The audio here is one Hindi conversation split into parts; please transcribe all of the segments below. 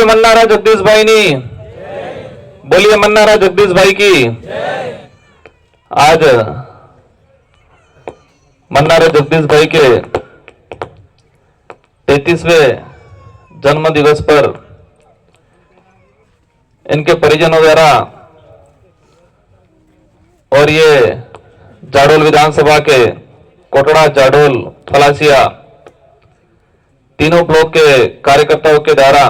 मन्नारा जगदीश भाई नी, बोलिए मन्नारा जगदीश भाई की। आज मन्नारा जगदीश भाई के 33वें जन्म दिवस पर इनके परिजनों द्वारा और ये जाडोल विधानसभा के कोटड़ा, जाडोल, फलासिया तीनों ब्लॉक के कार्यकर्ताओं के द्वारा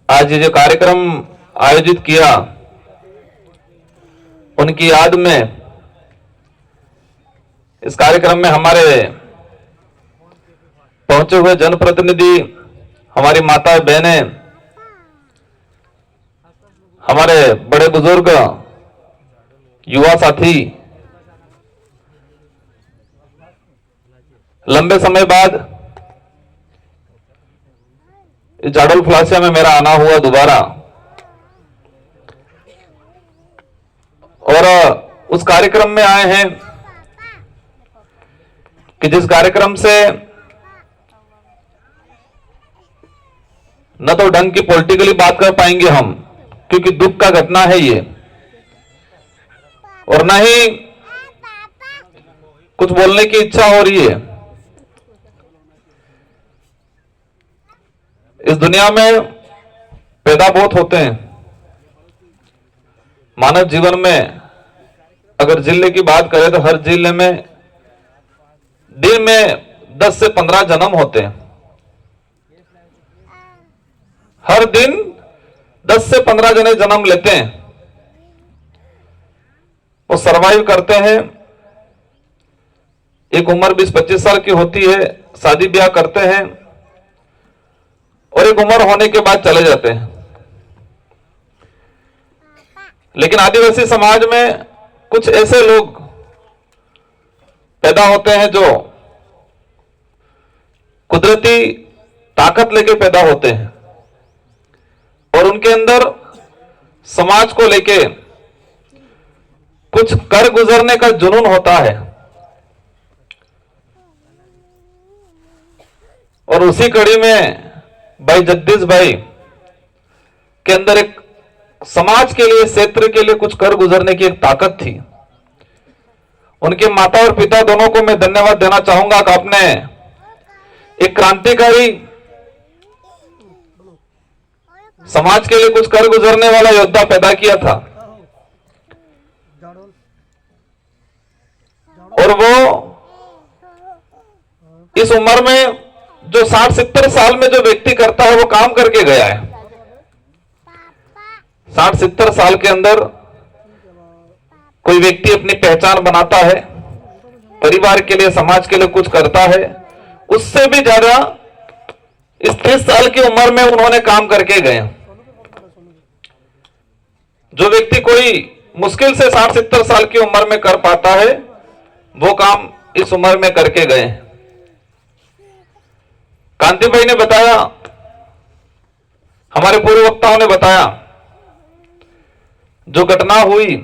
आज ये जो कार्यक्रम आयोजित किया, उनकी याद में इस कार्यक्रम में हमारे पहुंचे हुए जनप्रतिनिधि, हमारी माताएं, बहनें, हमारे बड़े बुजुर्ग, युवा साथी, लंबे समय बाद जाडोल फलासिया में मेरा आना हुआ दोबारा, और उस कार्यक्रम में आए हैं कि जिस कार्यक्रम से न तो ढंग की पॉलिटिकली बात कर पाएंगे हम, क्योंकि दुख का घटना है ये, और न ही कुछ बोलने की इच्छा हो रही है। इस दुनिया में पैदा बहुत होते हैं। मानव जीवन में अगर जिले की बात करें तो हर जिले में दिन में 10 से 15 जन्म होते हैं। हर दिन 10 से 15 जने जन्म लेते हैं, वो सरवाइव करते हैं। एक उम्र 20-25 साल की होती है, शादी ब्याह करते हैं, और एक उम्र होने के बाद चले जाते हैं। लेकिन आदिवासी समाज में कुछ ऐसे लोग पैदा होते हैं जो कुदरती ताकत लेके पैदा होते हैं, और उनके अंदर समाज को लेके कुछ कर गुजरने का जुनून होता है। और उसी कड़ी में भाई जगदीश भाई के अंदर एक समाज के लिए, क्षेत्र के लिए कुछ कर गुजरने की एक ताकत थी। उनके माता और पिता दोनों को मैं धन्यवाद देना चाहूंगा कि आपने एक क्रांतिकारी, समाज के लिए कुछ कर गुजरने वाला योद्धा पैदा किया था। और वो इस उम्र में जो 60-70 साल में जो व्यक्ति करता है वो काम करके गया है। 60-70 साल के अंदर कोई व्यक्ति अपनी पहचान बनाता है, परिवार के लिए, समाज के लिए कुछ करता है। उससे भी ज्यादा इस 30 साल की उम्र में उन्होंने काम करके गए। जो व्यक्ति कोई मुश्किल से 60-70 साल की उम्र में कर पाता है, वो काम इस उम्र में करके गए। कांति भाई ने बताया, हमारे पूर्व वक्ताओं ने बताया, जो घटना हुई,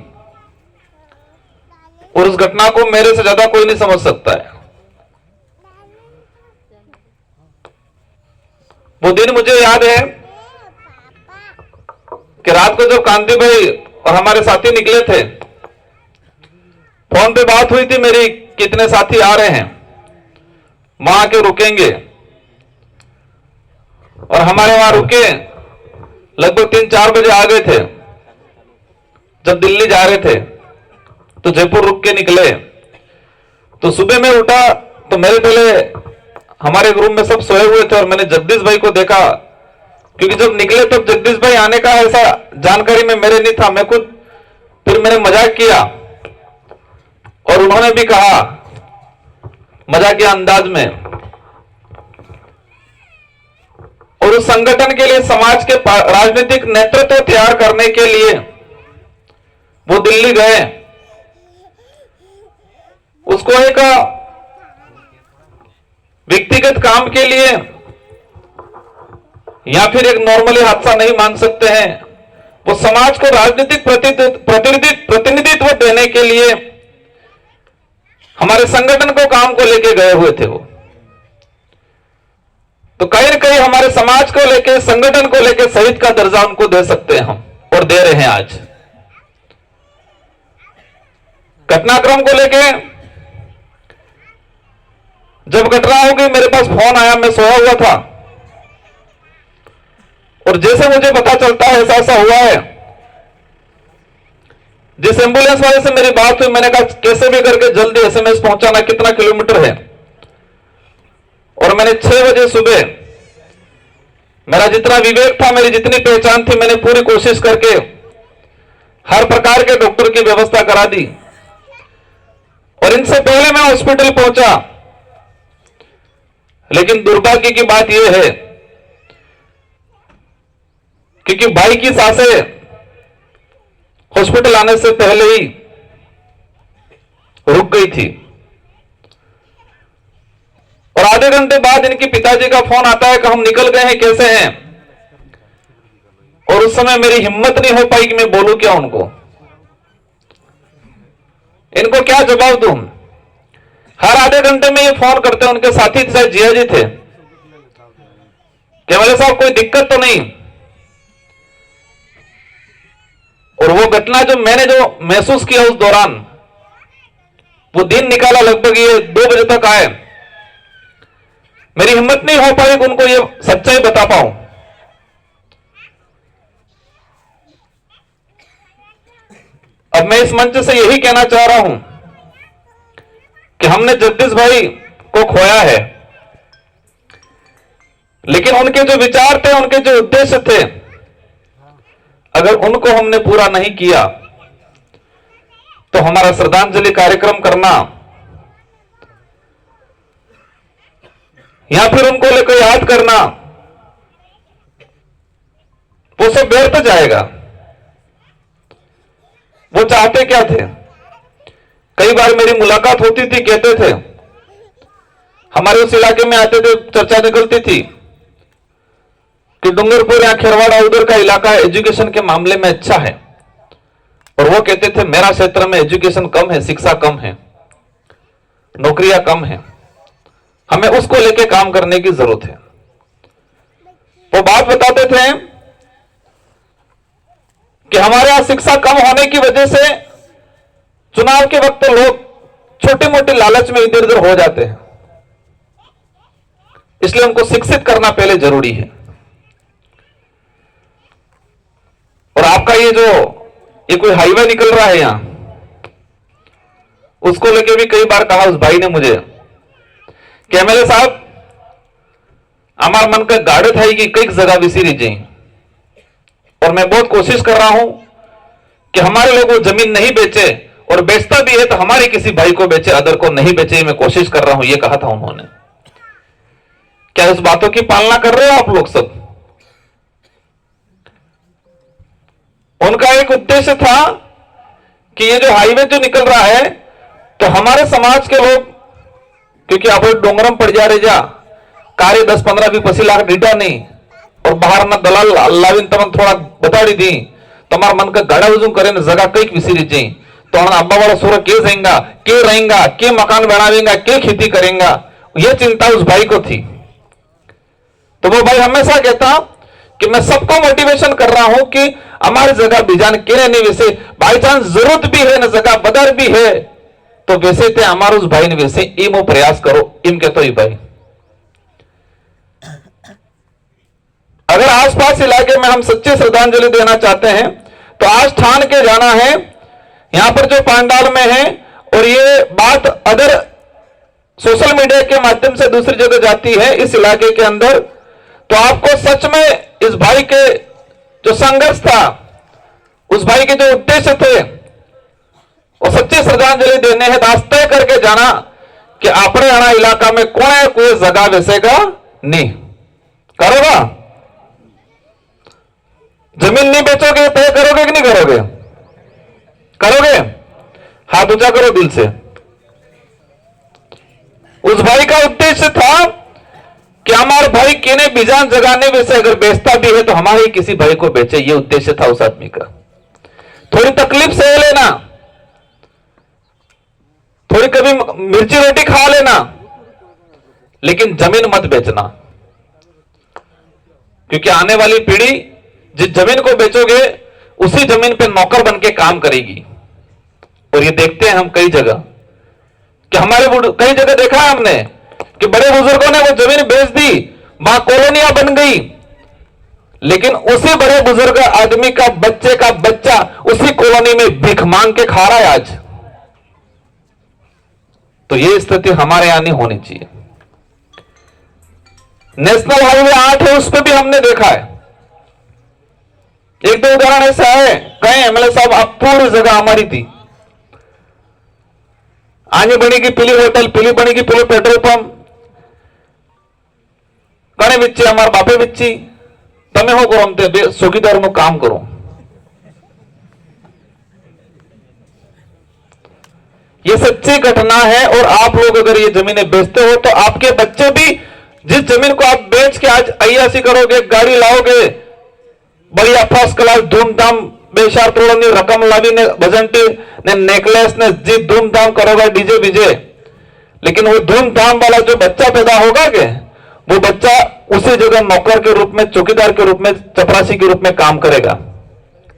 और उस घटना को मेरे से ज्यादा कोई नहीं समझ सकता है। वो दिन मुझे याद है कि रात को जब कांति भाई और हमारे साथी निकले थे, फोन पे बात हुई थी मेरी, कितने साथी आ रहे हैं, वहां आके रुकेंगे। और हमारे वहां रुके, लगभग 3-4 बजे आ गए थे। जब दिल्ली जा रहे थे तो जयपुर रुक के निकले। तो सुबह में उठा तो मेरे पहले हमारे रूम में सब सोए हुए थे, और मैंने जगदीश भाई को देखा, क्योंकि जब निकले तब जगदीश भाई आने का ऐसा जानकारी में मेरे नहीं था। मैं खुद फिर मैंने मजाक किया, और उन्होंने भी कहा मजाकिया अंदाज में। और उस संगठन के लिए, समाज के राजनीतिक नेतृत्व तैयार करने के लिए वो दिल्ली गए। उसको एक व्यक्तिगत काम के लिए या फिर एक नॉर्मली हादसा नहीं मान सकते हैं। वो समाज को राजनीतिक प्रतिनिधित्व देने के लिए हमारे संगठन को काम को लेके गए हुए थे वो। तो कहीं न कहीं हमारे समाज को लेकर, संगठन को लेकर शहीद का दर्जा उनको दे सकते हैं हम, और दे रहे हैं आज। घटनाक्रम को लेके जब घटना होगी, मेरे पास फोन आया, मैं सोया हुआ था, और जैसे मुझे पता चलता है ऐसा ऐसा हुआ है, जिस एम्बुलेंस वाले से मेरी बात हुई, मैंने कहा कैसे भी करके जल्दी एसएमएस पहुंचाना, कितना किलोमीटर है, और मैंने 6 बजे सुबह, मेरा जितना विवेक था, मेरी जितनी पहचान थी, मैंने पूरी कोशिश करके हर प्रकार के डॉक्टर की व्यवस्था करा दी, और इनसे पहले मैं हॉस्पिटल पहुंचा। लेकिन दुर्भाग्य की बात यह है, क्योंकि भाई की सांसें हॉस्पिटल आने से पहले ही रुक गई थी, और आधे घंटे बाद इनके पिताजी का फोन आता है कि हम निकल गए हैं, कैसे हैं। और उस समय मेरी हिम्मत नहीं हो पाई कि मैं बोलूं क्या उनको, इनको क्या जवाब दूं। हर आधे घंटे में ये फोन करते हैं, उनके साथी शायद जिया जी थे, कि बोले साहब कोई दिक्कत तो नहीं। और वो घटना जो मैंने जो महसूस किया उस दौरान, वो दिन निकाला, लगभग ये 2 बजे तक आए, मेरी हिम्मत नहीं हो पाई कि उनको ये सच्चाई बता पाऊं। अब मैं इस मंच से यही कहना चाह रहा हूं कि हमने जगदीश भाई को खोया है, लेकिन उनके जो विचार थे, उनके जो उद्देश्य थे, अगर उनको हमने पूरा नहीं किया तो हमारा श्रद्धांजलि कार्यक्रम करना या फिर उनको लेकर याद करना, वो सब व्यर्थ जाएगा। वो चाहते क्या थे? कई बार मेरी मुलाकात होती थी, कहते थे, हमारे उस इलाके में आते थे, चर्चा निकलती थी कि डूंगरपुर या खेरवाड़ा उधर का इलाका एजुकेशन के मामले में अच्छा है, और वो कहते थे मेरा क्षेत्र में एजुकेशन कम है, शिक्षा कम है, नौकरियां कम है, हमें उसको लेके काम करने की जरूरत है। वो बात बताते थे कि हमारे यहां शिक्षा कम होने की वजह से चुनाव के वक्त लोग छोटी मोटी लालच में इधर उधर हो जाते हैं, इसलिए उनको शिक्षित करना पहले जरूरी है। और आपका ये कोई हाईवे निकल रहा है यहां, उसको लेके भी कई बार कहा उस भाई ने मुझे कि एमएलए साहब, हमारा मन का गाढ़ था कि कई जगह विसी जाए, और मैं बहुत कोशिश कर रहा हूं कि हमारे लोग वो जमीन नहीं बेचे, और बेचता भी है तो हमारे किसी भाई को बेचे, अदर को नहीं बेचे, मैं कोशिश कर रहा हूं, ये कहा था उन्होंने। क्या उस बातों की पालना कर रहे हो आप लोग सब? उनका एक उद्देश्य था कि ये जो हाईवे जो निकल रहा है, तो हमारे समाज के लोग, क्योंकि आप डोंगरम पड़ जा रहे जा कार्य 10-15-20 लाख डीडा नहीं, और बाहर ना दलाल लाविन तमन थोड़ा बता दी थी, तुम्हारा मन का गाड़ा वजूं करे ना जगह कई विसी जाए, तो अब्बा वाला सूर के जाएगा, के रहेगा, के मकान बनावेगा, के खेती करेगा, यह चिंता उस भाई को थी। तो वो भाई हमेशा कहता कि मैं सबको मोटिवेशन कर रहा हूं कि हमारी जगह बिजान के नहीं, वैसे बाई चांस जरूरत भी है ना, जगह बदर भी है, तो वैसे थे हमारे उस भाई ने वैसे इमो प्रयास करो, इम कहते ही भाई। अगर आसपास इलाके में हम सच्ची श्रद्धांजलि देना चाहते हैं तो आज ठान के जाना है, यहां पर जो पांडाल में है, और ये बात अदर सोशल मीडिया के माध्यम से दूसरी जगह जाती है इस इलाके के अंदर, तो आपको सच में इस भाई के जो संघर्ष था, उस भाई के जो उद्देश्य थे, और सच्ची श्रद्धांजलि देने है, तो तय करके जाना कि अपने आना इलाका में कोई जगह वैसेगा नहीं करोगा। जमीन नहीं बेचोगे, तय करोगे कि नहीं करोगे? करोगे? हाथ ऊंचा करो दिल से। उस भाई का उद्देश्य था कि हमारे भाई केने बिजान जगाने वैसे अगर बेचता भी है तो हमारे किसी भाई को बेचे, ये उद्देश्य था उस आदमी का। थोड़ी तकलीफ सह लेना, थोड़ी कभी मिर्ची रोटी खा लेना, लेकिन जमीन मत बेचना। क्योंकि आने वाली पीढ़ी जिस जमीन को बेचोगे उसी जमीन पे नौकर बन के काम करेगी। और ये देखते हैं हम कई जगह कि कई जगह देखा है हमने कि बड़े बुजुर्गों ने वो जमीन बेच दी, वहां कॉलोनियां बन गई, लेकिन उसी बड़े बुजुर्ग आदमी का बच्चा उसी कॉलोनी में भीख मांग के खा रहा है आज। तो ये स्थिति हमारे यहां नहीं होनी चाहिए। नेशनल हाईवे 8 है, उस पर भी हमने देखा है। एक दो उदाहरण ऐसा है, कहे एमएलए साहब आप पूरी जगह हमारी थी, आगे बनेगी पीली होटल, पीली बनेगी पीलो पेट्रोल पंप, कणे विच्ची हमारे बापे विच्ची, तमे हो करो हम चौकीदार નું काम करो। ये सच्ची घटना है। और आप लोग अगर ये जमीनें बेचते हो तो आपके बच्चे भी जिस जमीन को आप बेच के आज अय्यासी करोगे, गाड़ी लाओगे, बढ़िया फर्स्ट क्लास धूमधाम बेशार तोड़नी रकम लावीने बजंटी ने नेकलेस ने जी धूमधाम करोगे डीजे बीजे, लेकिन वो धूमधाम वाला जो बच्चा पैदा होगा के वो बच्चा उसी जगह नौकर के रूप में, चौकीदार के रूप में, चपरासी के रूप में काम करेगा।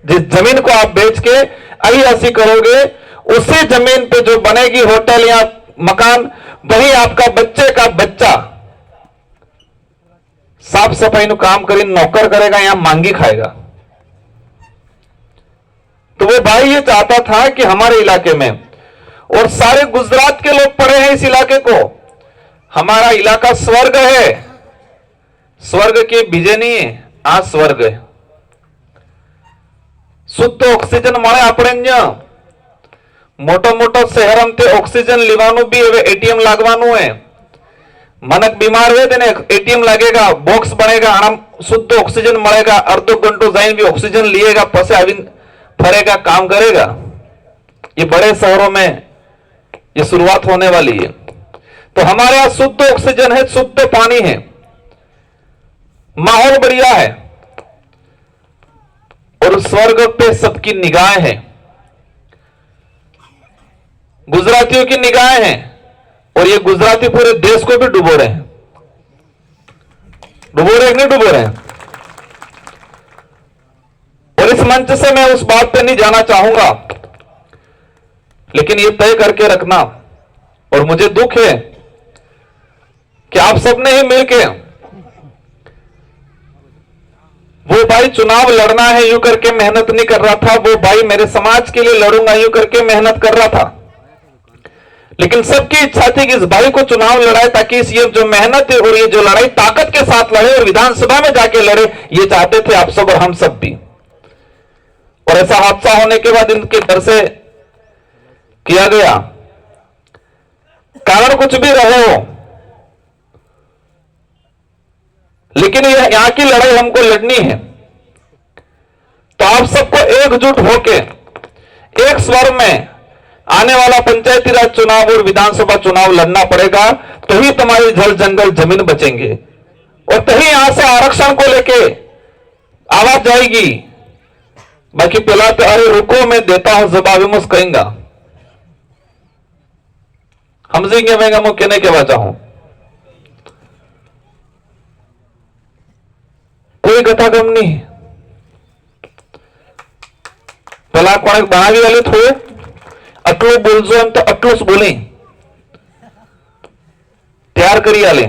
जिस जमीन को आप बेच के अय्यासी करोगे उसी जमीन पे जो बनेगी होटल या मकान, वही आपका बच्चे का बच्चा साफ सफाई નું काम કરી नौकर करेगा या मांगी खाएगा। तो वो भाई ये चाहता था कि हमारे इलाके में, और सारे गुजरात के लोग पढ़े हैं इस इलाके को, हमारा इलाका स्वर्ग है। स्वर्ग के बीजे नहीं है, आ स्वर्ग है। शुद्ध ऑक्सीजन મળે આપણે અહીંયા। મોટો મોટો શહેરમાંથી ઓક્સિજન લેવાનું બી હવે એટીએમ લાગવાનું है। मनक बीमार हुए तेने एटीएम लगेगा, बॉक्स बनेगा, आराम शुद्ध ऑक्सीजन मिलेगा, अर्धो घंटो जाइन भी ऑक्सीजन लिएगा, पसे आविन फरेगा, काम करेगा। ये बड़े शहरों में ये शुरुआत होने वाली है। तो हमारे यहां शुद्ध ऑक्सीजन है, शुद्ध पानी है, माहौल बढ़िया है, और स्वर्ग पे सबकी निगाहें हैं, गुजरातियों की निगाहें हैं, और ये गुजराती पूरे देश को भी डुबो रहे हैं। डुबो रहे नहीं डुबो रहे हैं। और इस मंच से मैं उस बात पे नहीं जाना चाहूंगा, लेकिन ये तय करके रखना, और मुझे दुख है कि आप सबने ही मिलके, वो भाई चुनाव लड़ना है यूं करके मेहनत नहीं कर रहा था, वो भाई मेरे समाज के लिए लड़ूंगा यूं करके मेहनत कर रहा था, लेकिन सबकी इच्छा थी कि इस भाई को चुनाव लड़ाए ताकि इस ये जो मेहनत है और ये जो लड़ाई ताकत के साथ लड़े और विधानसभा में जाके लड़े। ये चाहते थे आप सब और हम सब भी। और ऐसा हादसा होने के बाद इनके डर से किया गया, कारण कुछ भी रहे हो, लेकिन यहां की लड़ाई हमको लड़नी है। तो आप सबको एकजुट होके एक स्वर में आने वाला पंचायती राज चुनाव और विधानसभा चुनाव लड़ना पड़ेगा, तो ही तुम्हारी जल जंगल जमीन बचेंगे, और तभी यहां से आरक्षण को लेके आवाज जाएगी। बाकी पहला तो अरे रुको मैं देता हूं जवाब मुझ कहेंगा, समझेंगे मैं वो कहने के बाद चाहूं कोई गतागम नहीं। पहला कोने बनावी वाले थोड़े अटलो बोलजो हम तो अटलोस बोले तैयार करी आले।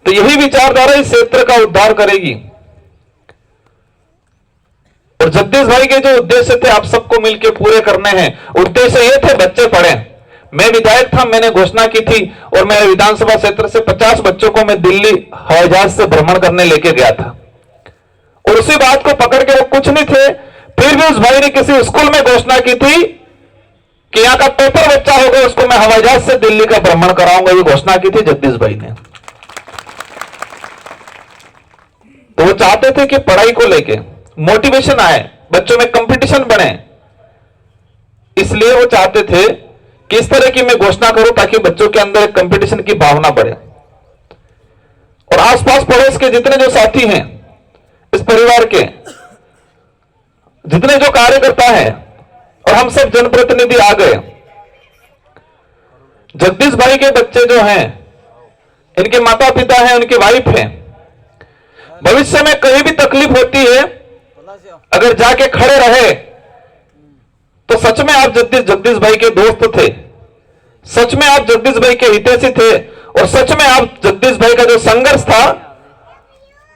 तो यही विचारधारा इस क्षेत्र का उद्धार करेगी। और जगदीश भाई के जो उद्देश्य थे आप सबको मिलकर पूरे करने हैं। उद्देश्य ये थे बच्चे पढ़े। मैं विधायक था, मैंने घोषणा की थी और मेरे विधानसभा क्षेत्र से 50 बच्चों को मैं दिल्ली हवाई जहाज से भ्रमण करने लेके गया था, और उसी बात को पकड़ के वो कुछ नहीं थे, फिर भी उस भाई ने किसी स्कूल में घोषणा की थी कि यहां का टॉपर बच्चा होगा उसको मैं हवाई जहाज से दिल्ली का भ्रमण कराऊंगा। ये घोषणा की थी जगदीश भाई ने। तो वो चाहते थे कि पढ़ाई को लेके मोटिवेशन आए, बच्चों में कंपटीशन बने, इसलिए वो चाहते थे कि इस तरह की मैं घोषणा करूं ताकि बच्चों के अंदर कंपटीशन की भावना बढ़े। और आसपास पड़ोस के जितने जो साथी हैं, इस परिवार के जितने जो कार्यकर्ता हैं और हम सब जनप्रतिनिधि आ गए। जगदीश भाई के बच्चे जो हैं इनके माता पिता हैं, उनकी वाइफ है। भविष्य में कहीं भी तकलीफ होती है, अगर जाके खड़े रहे तो सच में आप जगदीश भाई के दोस्त थे, सच में आप जगदीश भाई के हितैषी थे, और सच में आप जगदीश भाई का जो संघर्ष था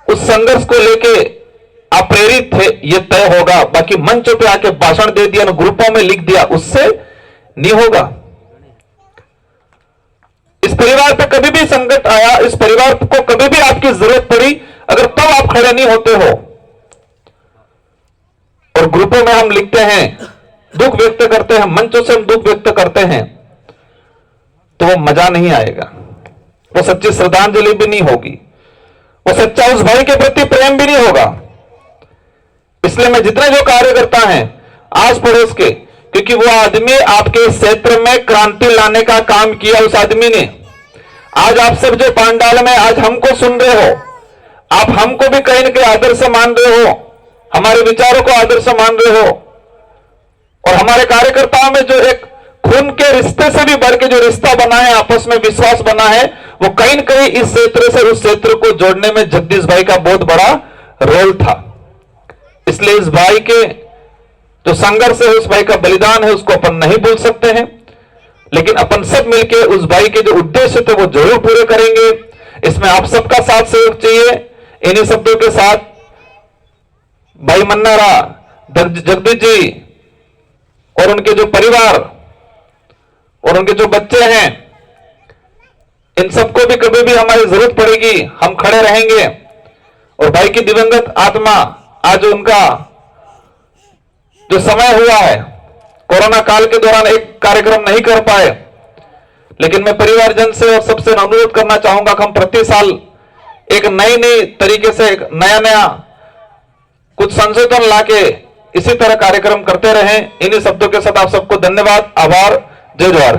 उस संघर्ष को लेके आप प्रेरित थे, ये तय होगा। बाकी मंचों पे आके भाषण दे दिया, ग्रुपों में लिख दिया, उससे नहीं होगा। इस परिवार पे कभी भी संकट आया, इस परिवार को कभी भी आपकी जरूरत पड़ी, अगर तब आप खड़े नहीं होते हो और ग्रुपों में हम लिखते हैं, दुख व्यक्त करते हैं, मंचों से हम दुख व्यक्त करते हैं, तो वो मजा नहीं आएगा, वो सच्ची श्रद्धांजलि भी नहीं होगी, वो सच्चा उस भाई के प्रति प्रेम भी नहीं होगा। इसलिए मैं जितने जो कार्यकर्ता हैं आस पड़ोस के, क्योंकि वो आदमी आपके क्षेत्र में क्रांति लाने का काम किया, उस आदमी ने। आज आप सब जो पांडाल में आज हमको सुन रहे हो, आप हमको भी कहीं न कहीं आदर्श मान रहे हो, हमारे विचारों को आदर्श मान रहे हो, और हमारे कार्यकर्ताओं में जो एक खून के रिश्ते से भी बढ़ के जो रिश्ता बना है, आपस में विश्वास बना है, वो कहीं न कहीं इस क्षेत्र से उस क्षेत्र को जोड़ने में जगदीश भाई का बहुत बड़ा रोल था। इसलिए इस भाई के जो संघर्ष है, उस भाई का बलिदान है, उसको अपन नहीं भूल सकते हैं, लेकिन अपन सब मिलकर उस भाई के जो उद्देश्य थे वो जरूर पूरे करेंगे। इसमें आप सबका साथ सहयोग चाहिए। इन्हीं शब्दों के साथ भाई मन्नारा, जगदीश जी और उनके जो परिवार और उनके जो बच्चे हैं, इन सबको भी कभी भी हमारी जरूरत पड़ेगी, हम खड़े रहेंगे। और भाई की दिवंगत आत्मा, आज उनका जो समय हुआ है, कोरोना काल के दौरान एक कार्यक्रम नहीं कर पाए, लेकिन मैं परिवारजन से और सबसे अनुरोध करना चाहूंगा कि हम प्रति साल एक नई तरीके से एक नया कुछ संशोधन लाके इसी तरह कार्यक्रम करते रहें। इन्हीं शब्दों के साथ आप सबको धन्यवाद, आभार, जय जवाहर।